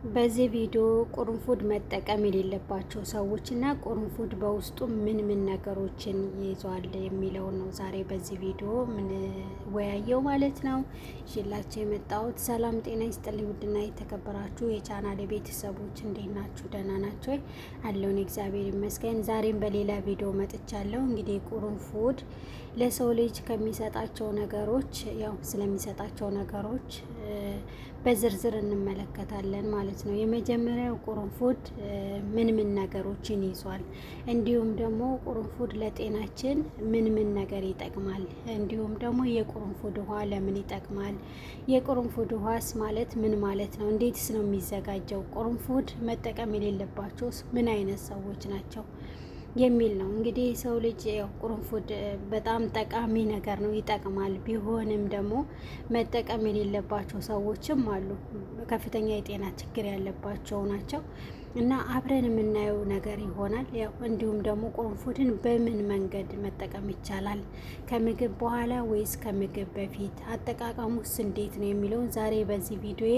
በዚህ ቪዲዮ ቁርንፉድ መጠቀም የሌለባቸው ሰዎች እና ቁርንፉድ በውስጡ ምን ምን ነገሮችን ይዟል የሚለውን ነው ዛሬ በዚህ ቪዲዮ ምን ወያየው ማለት ነው ይዤላችሁ የመጣሁት። ሰላም ጤና ይስጥልኝ ውድና የተከበራችሁ የቻናሌ ቤተሰቦች እንዴት ናችሁ? ደህና ናችሁ? አለውን እግዚአብሔር ይመስገን። ዛሬም በሌላ ቪዲዮ መጥቻለሁ። እንግዲህ ቁርንፉድ ለሰው ልጅ ከሚሰጣቸው ነገሮች ስለሚሰጣቸው ነገሮች በዝርዝር እንመለከታለን ማለት ነው። የመጀመሪያው ቁርንፉድ ምን ምን ነገሮችን ይዟል፣ እንዲሁም ደግሞ ቁርንፉድ ለጤናችን ምን ምን ነገር ይጠቅማል፣ እንዲሁም ደግሞ የቁርንፉድ ውሃ ለምን ይጠቅማል፣ የቁርንፉድ ውሃስ ማለት ምን ማለት ነው፣ እንዴትስ ነው የሚዘጋጀው፣ ቁርንፉድ መጠቀም የሌለባቸው ምን አይነት ሰዎች ናቸው የሚል ነው። እንግዲህ ሰው ልጅ ቁርንፉድ በጣም ጠቃሚ ነገር ነው፣ ይጠቅማል። ቢሆንም ደግሞ መጠቀም የሌለባቸው ሰዎችም አሉ፣ ከፍተኛ የጤና ችግር ያለባቸው ናቸው እና አብረን የምናየው ነገር ይሆናል። እንዲሁም ደግሞ ቁርንፉድን በምን መንገድ መጠቀም ይቻላል፣ ከምግብ በኋላ ወይስ ከምግብ በፊት፣ አጠቃቀሙስ እንዴት ነው የሚለውን ዛሬ በዚህ ቪዲዮ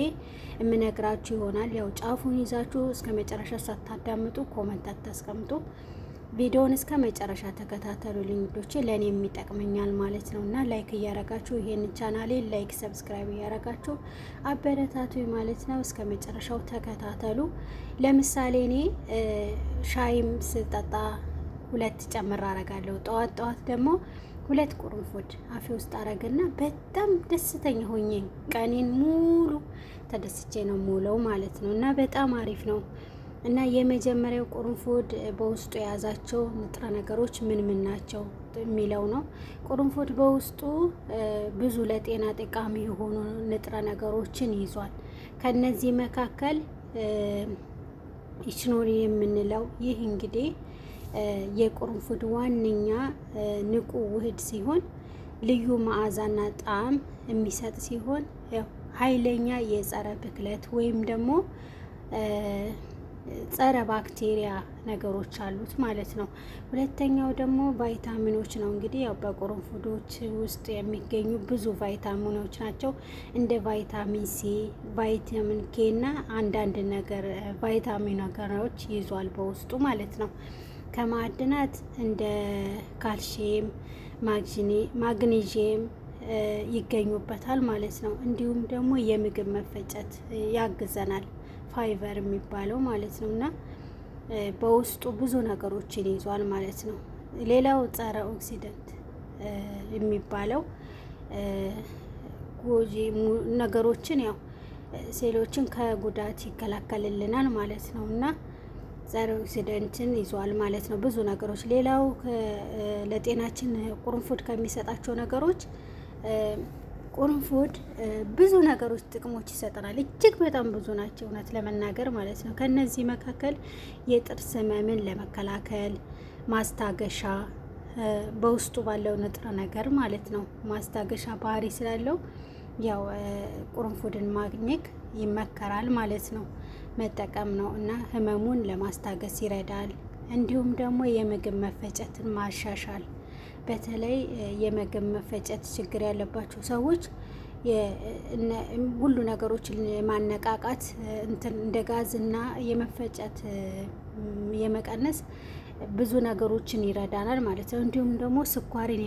የምነግራችሁ ይሆናል። ጫፉን ይዛችሁ እስከ መጨረሻ ሳታዳምጡ ኮመንት አታስቀምጡ። ቪዲዮውን እስከ መጨረሻ ተከታተሉልኝ ውዶቼ፣ ለእኔ የሚጠቅመኛል ማለት ነው እና ላይክ እያረጋችሁ ይሄን ቻናሌ ላይክ ሰብስክራይብ እያረጋችሁ አበረታቱ ማለት ነው። እስከ መጨረሻው ተከታተሉ። ለምሳሌ እኔ ሻይም ስጠጣ 2 ጨምር አረጋለሁ። ጠዋት ጠዋት ደግሞ 2 ቁርንፉድ አፌ ውስጥ አረግና በጣም ደስተኛ ሆኜ ቀኔን ሙሉ ተደስቼ ነው ሙለው ማለት ነው እና በጣም አሪፍ ነው። እና የመጀመሪያው ቁርንፉድ በውስጡ የያዛቸው ንጥረ ነገሮች ምን ምን ናቸው የሚለው ነው። ቁርንፉድ በውስጡ ብዙ ለጤና ጠቃሚ የሆኑ ንጥረ ነገሮችን ይዟል። ከነዚህ መካከል ኢችኖሪ የምንለው ይህ እንግዲህ የቁርንፉድ ዋነኛ ንቁ ውህድ ሲሆን ልዩ መዓዛና ጣዕም የሚሰጥ ሲሆን ኃይለኛ የጸረ ብክለት ወይም ደግሞ ጸረ ባክቴሪያ ነገሮች አሉት ማለት ነው። ሁለተኛው ደግሞ ቫይታሚኖች ነው። እንግዲህ በቁርንፉዶች ውስጥ የሚገኙ ብዙ ቫይታሚኖች ናቸው። እንደ ቫይታሚን ሲ፣ ቫይታሚን ኬ እና አንዳንድ ነገር ቫይታሚን ነገሮች ይዟል በውስጡ ማለት ነው። ከማዕድናት እንደ ካልሽየም፣ ማግኔዥየም ይገኙበታል ማለት ነው። እንዲሁም ደግሞ የምግብ መፈጨት ያግዘናል፣ ፋይበር የሚባለው ማለት ነው እና በውስጡ ብዙ ነገሮችን ይዟል ማለት ነው። ሌላው ጸረ ኦክሲደንት የሚባለው ጎጂ ነገሮችን ሴሎችን ከጉዳት ይከላከልልናል ማለት ነው እና ጸረ ኦክሲደንትን ይዟል ማለት ነው። ብዙ ነገሮች። ሌላው ለጤናችን ቁርንፉድ ከሚሰጣቸው ነገሮች ቁርንፉድ ብዙ ነገሮች ጥቅሞች ይሰጠናል። እጅግ በጣም ብዙ ናቸው እውነት ለመናገር ማለት ነው። ከነዚህ መካከል የጥርስ ህመምን ለመከላከል ማስታገሻ በውስጡ ባለው ንጥረ ነገር ማለት ነው ማስታገሻ ባህሪ ስላለው ቁርንፉድን ማግኘት ይመከራል ማለት ነው፣ መጠቀም ነው እና ህመሙን ለማስታገስ ይረዳል። እንዲሁም ደግሞ የምግብ መፈጨትን ማሻሻል፣ በተለይ የምግብ መፈጨት ችግር ያለባቸው ሰዎች ሁሉ ነገሮችን የማነቃቃት እንደ ጋዝ እና የመፈጨት የመቀነስ ብዙ ነገሮችን ይረዳናል ማለት ነው። እንዲሁም ደግሞ ስኳርን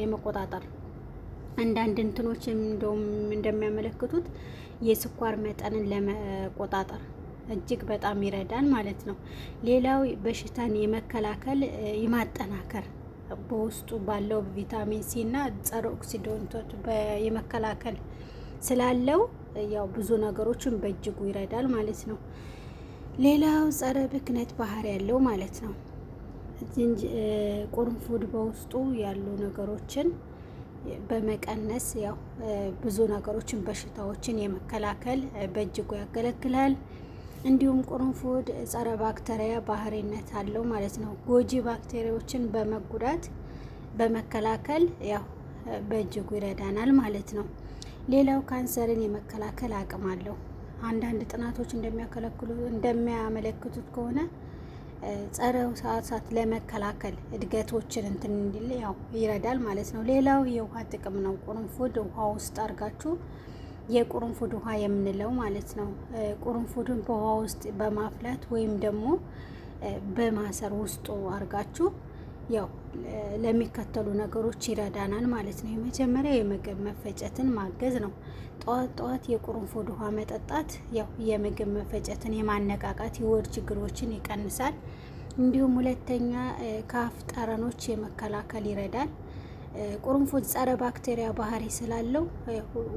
የመቆጣጠር አንዳንድ እንትኖች እንደውም እንደሚያመለክቱት የስኳር መጠንን ለመቆጣጠር እጅግ በጣም ይረዳን ማለት ነው። ሌላው በሽታን የመከላከል የማጠናከር በውስጡ ባለው ቪታሚን ሲ እና ጸረ ኦክሲደንቶች የመከላከል ስላለው ብዙ ነገሮችን በእጅጉ ይረዳል ማለት ነው። ሌላው ጸረ ብክነት ባህሪ ያለው ማለት ነው። ቁርንፉድ በውስጡ ያሉ ነገሮችን በመቀነስ ብዙ ነገሮችን በሽታዎችን የመከላከል በእጅጉ ያገለግላል። እንዲሁም ቁርንፉድ ጸረ ባክቴሪያ ባህሪነት አለው ማለት ነው። ጎጂ ባክቴሪያዎችን በመጉዳት በመከላከል በእጅጉ ይረዳናል ማለት ነው። ሌላው ካንሰርን የመከላከል አቅም አለው። አንዳንድ ጥናቶች እንደሚያመለክቱት ከሆነ ጸረ ህዋሳት ለመከላከል እድገቶችን እንትን እንዲል ይረዳል ማለት ነው። ሌላው የውሃ ጥቅም ነው። ቁርንፉድ ውሃ ውስጥ አድርጋችሁ የቁርንፉድ ውሃ የምንለው ማለት ነው። ቁርንፉድን በውሃ ውስጥ በማፍላት ወይም ደግሞ በማሰር ውስጡ አርጋችሁ ያው ለሚከተሉ ነገሮች ይረዳናል ማለት ነው። የመጀመሪያ የምግብ መፈጨትን ማገዝ ነው። ጠዋት ጠዋት የቁርንፉድ ውሃ መጠጣት ያው የምግብ መፈጨትን የማነቃቃት የሆድ ችግሮችን ይቀንሳል። እንዲሁም ሁለተኛ ከአፍ ጠረኖች የመከላከል ይረዳል። ቁርንፉድ ጸረ ባክቴሪያ ባህሪ ስላለው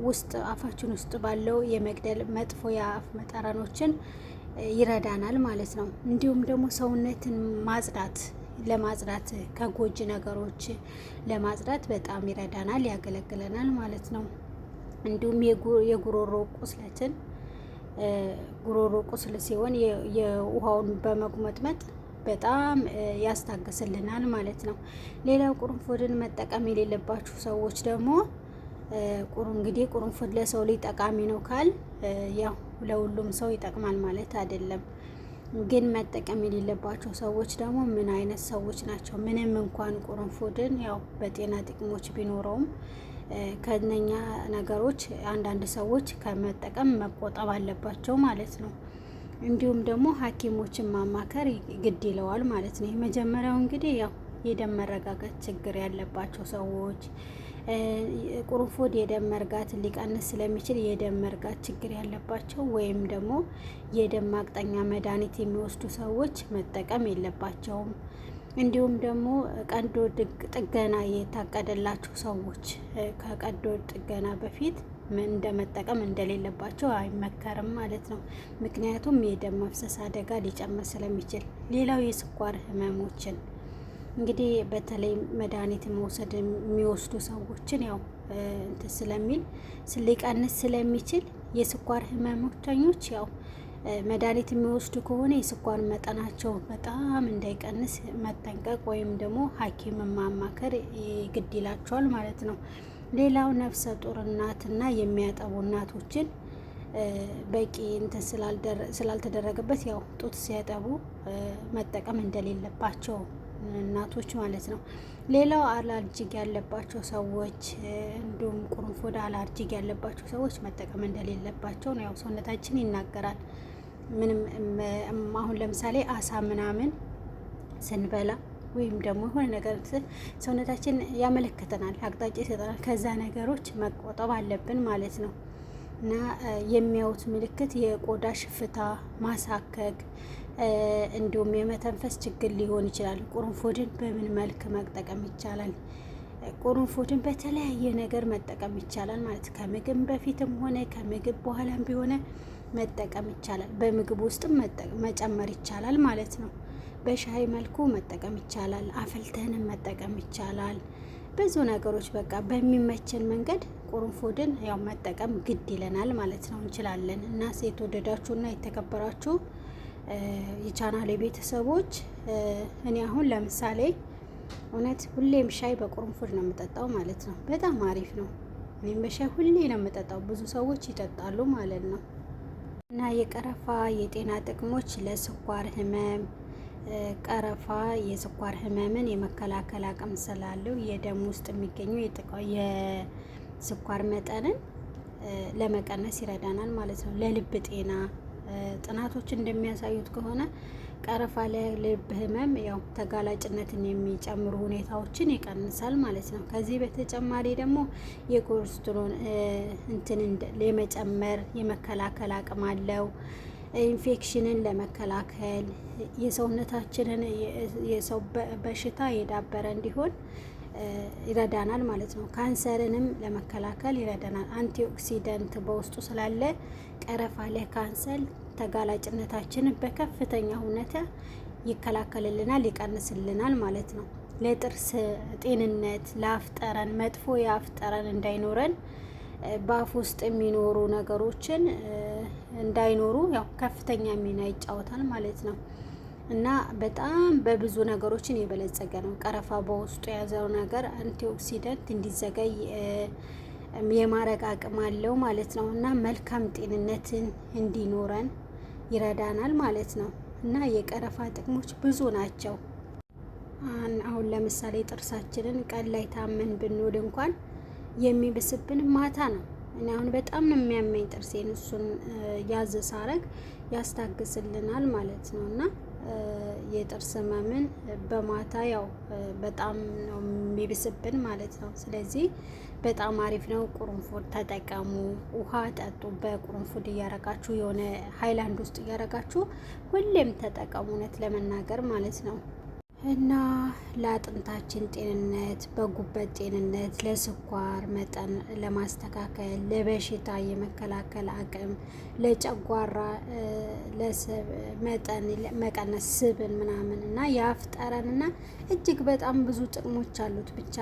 ውስጥ አፋችን ውስጥ ባለው የመግደል መጥፎ የአፍ ጠረኖችን ይረዳናል ማለት ነው። እንዲሁም ደግሞ ሰውነትን ለማጽዳት ከጎጂ ነገሮች ለማጽዳት በጣም ይረዳናል፣ ያገለግለናል ማለት ነው። እንዲሁም የጉሮሮ ቁስል ሲሆን የውሃውን በመጉመጥመጥ በጣም ያስታግስልናል ማለት ነው። ሌላው ቁርንፉድን መጠቀም የሌለባችሁ ሰዎች ደግሞ እንግዲህ ቁርንፉድ ለሰው ልጅ ጠቃሚ ነው ካል ያው ለሁሉም ሰው ይጠቅማል ማለት አይደለም። ግን መጠቀም የሌለባቸው ሰዎች ደግሞ ምን አይነት ሰዎች ናቸው? ምንም እንኳን ቁርንፉድን ያው በጤና ጥቅሞች ቢኖረውም ከነኛ ነገሮች አንዳንድ ሰዎች ከመጠቀም መቆጠብ አለባቸው ማለት ነው። እንዲሁም ደግሞ ሐኪሞችን ማማከር ግድ ይለዋል ማለት ነው። የመጀመሪያው እንግዲህ ያው የደም መረጋጋት ችግር ያለባቸው ሰዎች ቁርንፉድ የደም መርጋት ሊቀንስ ስለሚችል የደም መርጋት ችግር ያለባቸው ወይም ደግሞ የደም ማቅጠኛ መድኃኒት የሚወስዱ ሰዎች መጠቀም የለባቸውም። እንዲሁም ደግሞ ቀዶ ጥገና የታቀደላቸው ሰዎች ከቀዶ ጥገና በፊት እንደመጠቀም እንደሌለባቸው አይመከርም ማለት ነው። ምክንያቱም የደም መፍሰስ አደጋ ሊጨምር ስለሚችል። ሌላው የስኳር ህመሞችን እንግዲህ በተለይ መድኃኒት መውሰድ የሚወስዱ ሰዎችን ያው እንትን ስለሚል ሊቀንስ ስለሚችል የስኳር ህመሞተኞች ያው መድኃኒት የሚወስዱ ከሆነ የስኳር መጠናቸው በጣም እንዳይቀንስ መጠንቀቅ ወይም ደግሞ ሐኪም ማማከር ግድ ይላቸዋል ማለት ነው። ሌላው ነፍሰ ጡር እናትና የሚያጠቡ እናቶችን በቂ እንትን ስላልተደረገበት ያው ጡት ሲያጠቡ መጠቀም እንደሌለባቸው እናቶች ማለት ነው። ሌላው አላርጂክ ያለባቸው ሰዎች እንዲሁም ቁርንፉድ አላርጂክ ያለባቸው ሰዎች መጠቀም እንደሌለባቸው ነው ያው ሰውነታችን ይናገራል። ምንም አሁን ለምሳሌ አሳ ምናምን ስንበላ ወይም ደግሞ የሆነ ነገር ሰውነታችን ያመለክተናል፣ አቅጣጫ ይሰጠናል። ከዛ ነገሮች መቆጠብ አለብን ማለት ነው። እና የሚያዩት ምልክት የቆዳ ሽፍታ፣ ማሳከክ እንዲሁም የመተንፈስ ችግር ሊሆን ይችላል። ቁርንፉድን በምን መልክ መጠቀም ይቻላል? ቁርንፉድን በተለያየ ነገር መጠቀም ይቻላል ማለት ከምግብ በፊትም ሆነ ከምግብ በኋላም ቢሆነ መጠቀም ይቻላል። በምግብ ውስጥም መጨመር ይቻላል ማለት ነው። በሻይ መልኩ መጠቀም ይቻላል። አፍልተንም መጠቀም ይቻላል። ብዙ ነገሮች በቃ በሚመችን መንገድ ቁርንፉድን ያው መጠቀም ግድ ይለናል ማለት ነው። እንችላለን። እና የተወደዳችሁና የተከበራችሁ የቻናሌ ቤተሰቦች እኔ አሁን ለምሳሌ እውነት ሁሌም ሻይ በቁርንፉድ ነው የምጠጣው ማለት ነው። በጣም አሪፍ ነው። እኔም በሻይ ሁሌ ነው የምጠጣው። ብዙ ሰዎች ይጠጣሉ ማለት ነው። እና የቀረፋ የጤና ጥቅሞች ለስኳር ህመም ቀረፋ የስኳር ህመምን የመከላከል አቅም ስላለው የደም ውስጥ የሚገኙ የስኳር መጠንን ለመቀነስ ይረዳናል ማለት ነው። ለልብ ጤና ጥናቶች እንደሚያሳዩት ከሆነ ቀረፋ ለልብ ህመም ያው ተጋላጭነትን የሚጨምሩ ሁኔታዎችን ይቀንሳል ማለት ነው። ከዚህ በተጨማሪ ደግሞ የኮሌስትሮል እንትን የመጨመር የመከላከል አቅም አለው። ኢንፌክሽንን ለመከላከል የሰውነታችንን የሰው በሽታ የዳበረ እንዲሆን ይረዳናል ማለት ነው። ካንሰርንም ለመከላከል ይረዳናል። አንቲኦክሲደንት በውስጡ ስላለ ቀረፋ ለካንሰር ተጋላጭነታችንን በከፍተኛ ሁኔታ ይከላከልልናል፣ ይቀንስልናል ማለት ነው። ለጥርስ ጤንነት፣ ለአፍ ጠረን መጥፎ የአፍ ጠረን እንዳይኖረን በአፍ ውስጥ የሚኖሩ ነገሮችን እንዳይኖሩ ያው ከፍተኛ ሚና ይጫወታል ማለት ነው። እና በጣም በብዙ ነገሮችን የበለጸገ ነው። ቀረፋ በውስጡ የያዘው ነገር አንቲኦክሲደንት እንዲዘገይ የማረግ አቅም አለው ማለት ነው። እና መልካም ጤንነትን እንዲኖረን ይረዳናል ማለት ነው። እና የቀረፋ ጥቅሞች ብዙ ናቸው። አሁን ለምሳሌ ጥርሳችንን ቀን ላይ ታመን ብንውል እንኳን የሚብስብን ማታ ነው። እኔ አሁን በጣም ነው የሚያመኝ ጥርሴን። እሱን ያዝ ሳረግ ያስታግስልናል ማለት ነው። እና የጥርስ ህመምን በማታ ያው በጣም ነው የሚብስብን ማለት ነው። ስለዚህ በጣም አሪፍ ነው። ቁርንፉድ ተጠቀሙ፣ ውሃ ጠጡ። በቁርንፉድ እያረጋችሁ የሆነ ሃይላንድ ውስጥ እያረጋችሁ ሁሌም ተጠቀሙ፣ እውነት ለመናገር ማለት ነው። እና ለአጥንታችን ጤንነት፣ በጉበት ጤንነት፣ ለስኳር መጠን ለማስተካከል፣ ለበሽታ የመከላከል አቅም፣ ለጨጓራ ለስብ መጠን መቀነስ፣ ስብን ምናምን እና የአፍ ጠረን እና እጅግ በጣም ብዙ ጥቅሞች አሉት ብቻ